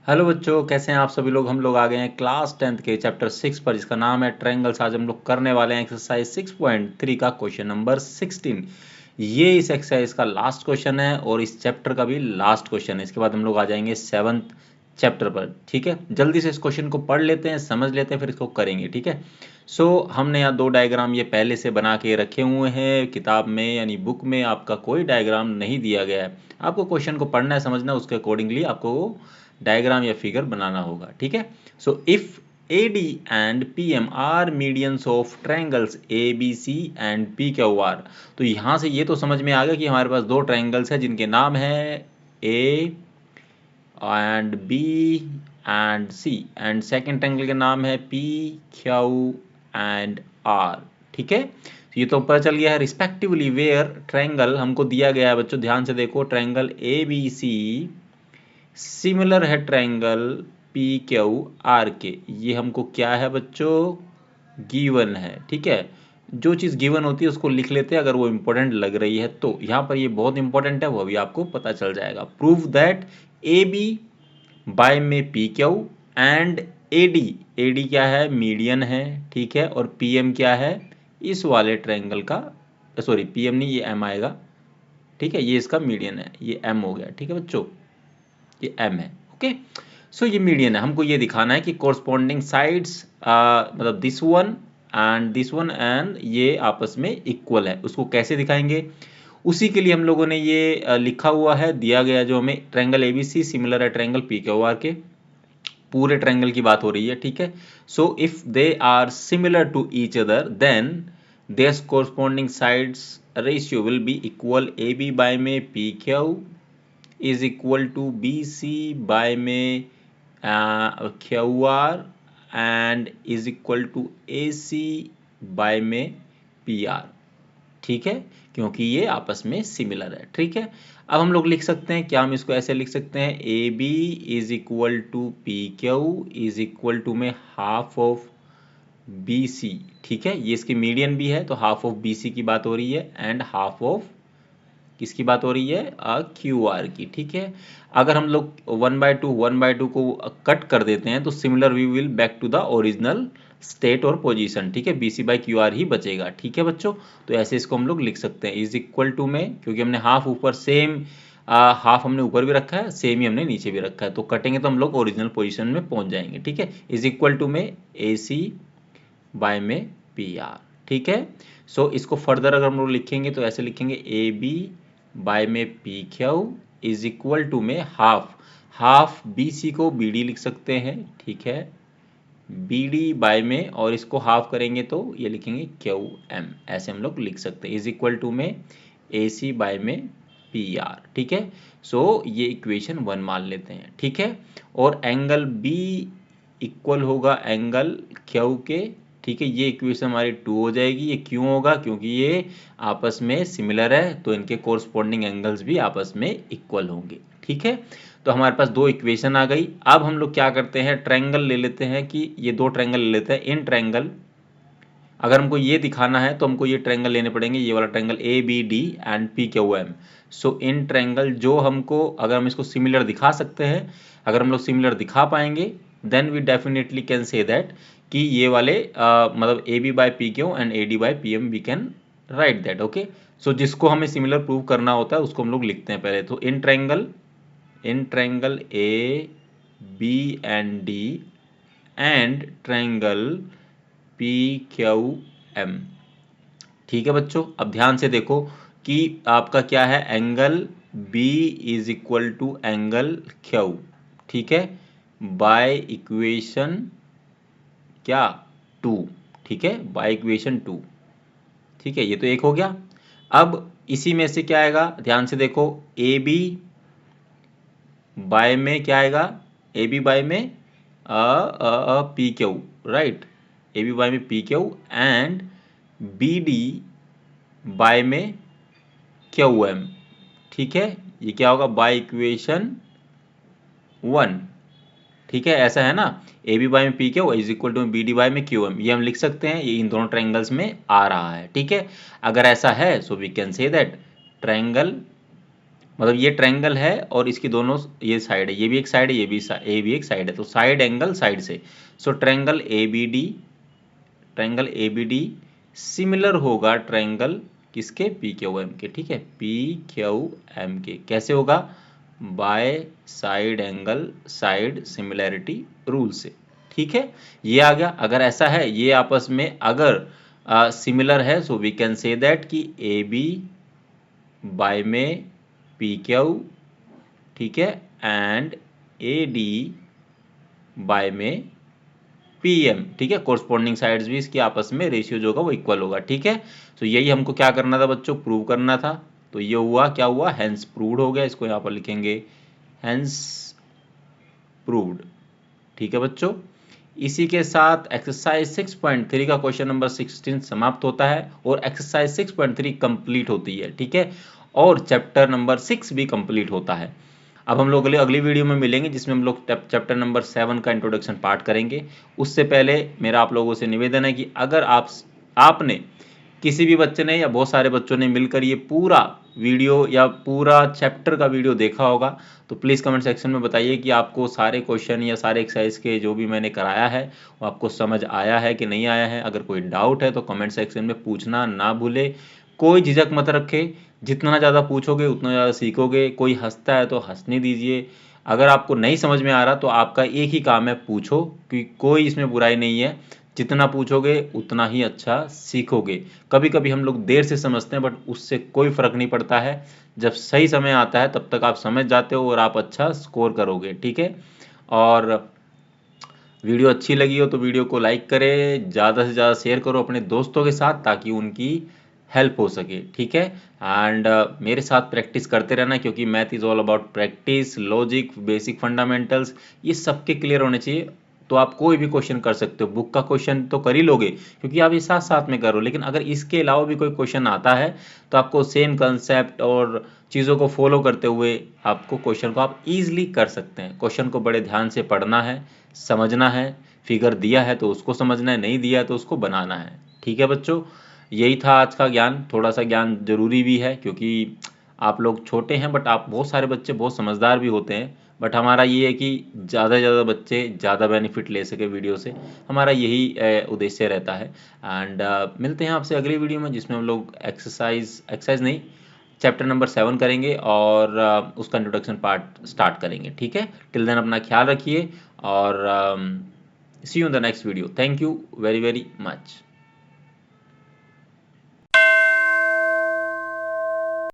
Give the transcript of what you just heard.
Hello बच्चों, कैसे हैं आप सभी लोग। हम लोग आ गए हैं क्लास 10th के चैप्टर 6 पर, जिसका नाम है ट्रायंगल्स। आज हम लोग करने वाले हैं एक्सरसाइज 6.3 का क्वेश्चन नंबर 16। ये इस एक्सरसाइज का लास्ट क्वेश्चन है और इस चैप्टर का भी लास्ट क्वेश्चन है। इसके बाद हम लोग आ जाएंगे 7th चैप्टर पर। ठीक है, जल्दी से इस क्वेश्चन को पढ़ लेते हैं, समझ लेते हैं, फिर इसको करेंगे। ठीक है, हमने यहाँ दो डायग्राम ये पहले से बना के रखे हुए हैं किताब में, यानी बुक में आपका कोई डायग्राम नहीं दिया गया है। आपको क्वेश्चन को पढ़ना है, समझना है, उसके अकॉर्डिंगली आपको डायग्राम या फिगर बनाना होगा। ठीक है, so if AD and PM are medians of triangles ABC and PQR। तो यहाँ से ये तो समझ में आ गया कि हमारे पास दो ट्रायंगल्स हैं जिनके नाम है A and B and C, and second triangle के नाम है PQ एंड R। ठीक है, ये तो पता चल गया है रिस्पेक्टिवली वेयर ट्रायंगल हमको दिया गया है। बच्चों ध्यान से देखो, ट्रायंगल ABC सिमिलर है ट्रायंगल PQR के। ये हमको क्या है बच्चों, गिवन है। ठीक है, जो चीज़ गिवन होती है उसको लिख लेते हैं अगर वो इंपॉर्टेंट लग रही है तो। यहाँ पर ये बहुत इंपॉर्टेंट है, वो भी आपको पता चल जाएगा। प्रूव दैट AB बाय में PQ एंड AD क्या है, मीडियन है। ठीक है, और PM क्या है, इस वाले ट्रायंगल का, सॉरी PM नहीं, ये M आएगा। ठीक है, ये इसका मीडियन है, ये M हो गया। ठीक है बच्चों, ये M है। ओके, सो ये मीडियन है। हमको ये दिखाना है कि कोरस्पॉन्डिंग साइड्स मतलब दिस वन एंड ये आपस में इक्वल है। उसको कैसे दिखाएंगे, उसी के लिए हम लोगों ने ये लिखा हुआ है, दिया गया जो हमें, ट्रायंगल ABC सिमिलर है ट्रायंगल PQR के। पूरे ट्रायंगल की बात हो रही है। ठीक है, so if they are similar to each other then their corresponding sides ratio will be equal. AB by में PQ is equal to BC by में QR and is equal to AC by में PR। ठीक है, क्योंकि ये आपस में similar है। ठीक है, अब हम लोग लिख सकते हैं क्या, हम इसको ऐसे लिख सकते हैं, AB is equal to PQ is equal to में हाफ ऑफ BC। ठीक है, ये इसकी मीडियन भी है तो हाफ ऑफ BC की बात हो रही है, एंड हाफ ऑफ किसकी बात हो रही है, QR की। ठीक है, अगर हम लोग 1/2 को कट कर देते हैं तो similar we will back to the original state और पोजीशन। ठीक है, BC/QR ही बचेगा। ठीक है बच्चों, तो ऐसे इसको हम लोग लिख सकते हैं, इज इक्वल टू में, क्योंकि हमने हाफ ऊपर सेम, हाफ हमने ऊपर भी रखा है, सेम ही हमने नीचे भी रखा है, तो कटेंगे तो हम लोग ओरिजिनल पोजीशन में पहुंच जाएंगे। ठीक है, इज इक्वल टू में AC बाय में PR। ठीक है, इसको फर्दर अगर हम लोग लिखेंगे तो ऐसे लिखेंगे, AB बाय में PQ इज इक्वल टू में हाफ BC को BD लिख सकते हैं। ठीक है, BD बाय में, और इसको हाफ करेंगे तो ये लिखेंगे QM, ऐसे हम लोग लिख सकते हैं, इज इक्वल टू में AC बाय में PR। ठीक है, ये इक्वेशन 1 मान लेते हैं। ठीक है, और एंगल B इक्वल होगा एंगल Q के। ठीक है, ये इक्वेशन हमारी 2 हो जाएगी। ये क्यों होगा, क्योंकि ये आपस में सिमिलर है तो इनके कोरस्पॉन्डिंग एंगल्स भी आपस में इक्वल होंगे। ठीक है, तो हमारे पास दो इक्वेशन आ गई। अब हम लोग क्या करते हैं, ट्रायंगल ले लेते हैं, कि ये दो ट्रायंगल ले लेते हैं। इन ट्रायंगल अगर हमको ये दिखाना है तो हमको ये ट्रायंगल लेने पड़ेंगे, ये वाला triangle ABD and PQM। In triangle जो हमको, अगर हम इसको सिमिलर दिखा सकते हैं, अगर हम लोग सिमिलर दिखा पाएंगे, then we definitely can say that कि ये वाले मतलब AB by PQ and AD by PM we can write that. Okay, जिसको हमें सिमिलर प्रूव करना होता है उसको हम लोग लिखते हैं पहले। तो in triangle AB and D and triangle PQM। ठीक है बच्चों, अब ध्यान से देखो कि आपका क्या है, angle B is equal to angle Q। ठीक है, बाय इक्वेशन क्या, 2। ठीक है, बाय इक्वेशन 2। ठीक है, ये तो एक हो गया। अब इसी में से क्या आएगा, ध्यान से देखो, AB बाय में क्या आएगा, AB बाय में PQ, राइट, AB बाय में PQ एंड BD बाय में QM। ठीक है, ये क्या होगा, बाय इक्वेशन 1। ठीक है, ऐसा है ना, AB बाय में PQ is equal to BD by में QM, ये हम लिख सकते हैं, ये इन दोनों ट्रायंगल्स में आ रहा है। ठीक है, अगर ऐसा है so we can say that triangle मतलब ये ट्रायंगल है और इसकी दोनों ये साइड है, ये भी एक साइड है, ये भी एक साइड है, तो साइड एंगल साइड से। So triangle A B D similar होगा ट्रायंगल किसके, पी क्यू एम के। ठीक है, पी क्यू एम के कैसे होगा, by side angle side similarity rule से। ठीक है, ये आ गया। अगर ऐसा है ये आपस में अगर सिमिलर है, so we can say that कि ए बी बाय में पी क्यू, ठीक है, एंड ए डी बाय में पी एम। ठीक है, कोरस्पॉन्डिंग साइड्स भी इसकी आपस में रेशियो जो होगा वो इक्वल होगा। ठीक है, तो यही हमको क्या करना था बच्चों, प्रूव करना था। तो ये हुआ, क्या हुआ, हेंस प्रूव्ड हो गया। इसको यहाँ पर लिखेंगे हेंस प्रूव्ड। ठीक है बच्चों, इसी के साथ एक्सरसाइज 6.3 का क्वेश्चन नंबर 16 समाप्त होता है और एक्सरसाइज 6.3 कंप्लीट होती है। ठीक है, और चैप्टर नंबर 6 भी कंप्लीट होता है। अब हम लोग अगली वीडियो में मिलेंगे जिसमें हम लोग चैप्टर नंबर 7 का इंट्रोडक्शन पार्ट करेंगे। उससे पहले मेरा आप लोगों से निवेदन है कि अगर आपने किसी भी बच्चे ने या बहुत सारे बच्चों ने मिलकर ये पूरा वीडियो या पूरा चैप्टर का वीडियो देखा होगा तो प्लीज़ कमेंट सेक्शन में बताइए कि आपको सारे क्वेश्चन या सारे एक्सरसाइज के जो भी मैंने कराया है वो आपको समझ आया है कि नहीं आया है। अगर कोई डाउट है तो कमेंट सेक्शन में पूछना ना भूले, कोई झिझक मत रखे। जितना ज़्यादा पूछोगे उतना ज़्यादा सीखोगे। कोई हंसता है तो हंसने दीजिए। अगर आपको नहीं समझ में आ रहा तो आपका एक ही काम है, पूछो, कि कोई इसमें बुराई नहीं है। जितना पूछोगे उतना ही अच्छा सीखोगे। कभी कभी हम लोग देर से समझते हैं बट उससे कोई फ़र्क नहीं पड़ता है। जब सही समय आता है तब तक आप समझ जाते हो और आप अच्छा स्कोर करोगे। ठीक है, और वीडियो अच्छी लगी हो तो वीडियो को लाइक करें, ज़्यादा से ज़्यादा शेयर करो अपने दोस्तों के साथ ताकि उनकी हेल्प हो सके। ठीक है, एंड मेरे साथ प्रैक्टिस करते रहना क्योंकि math is all about practice, logic, basic fundamentals, ये सबके क्लियर होने चाहिए। तो आप कोई भी क्वेश्चन कर सकते हो, बुक का क्वेश्चन तो कर ही लोगे क्योंकि आप ये साथ साथ में करो, लेकिन अगर इसके अलावा भी कोई क्वेश्चन आता है तो आपको सेम कंसेप्ट और चीज़ों को फॉलो करते हुए आपको क्वेश्चन को आप ईजिली कर सकते हैं। क्वेश्चन को बड़े ध्यान से पढ़ना है, समझना है, फिगर दिया है तो उसको समझना है, नहीं दिया है तो उसको बनाना है। ठीक है बच्चों, यही था आज का ज्ञान। थोड़ा सा ज्ञान जरूरी भी है क्योंकि आप लोग छोटे हैं बट आप बहुत सारे बच्चे बहुत समझदार भी होते हैं। बट हमारा ये है कि ज़्यादा से ज़्यादा बच्चे ज़्यादा बेनिफिट ले सके वीडियो से, हमारा यही उद्देश्य रहता है। एंड मिलते हैं आपसे अगली वीडियो में जिसमें हम लोग एक्सरसाइज नहीं, चैप्टर नंबर 7 करेंगे और उसका इंट्रोडक्शन पार्ट स्टार्ट करेंगे। ठीक है, टिल देन अपना ख्याल रखिए और see you in the next video. Thank you very very much.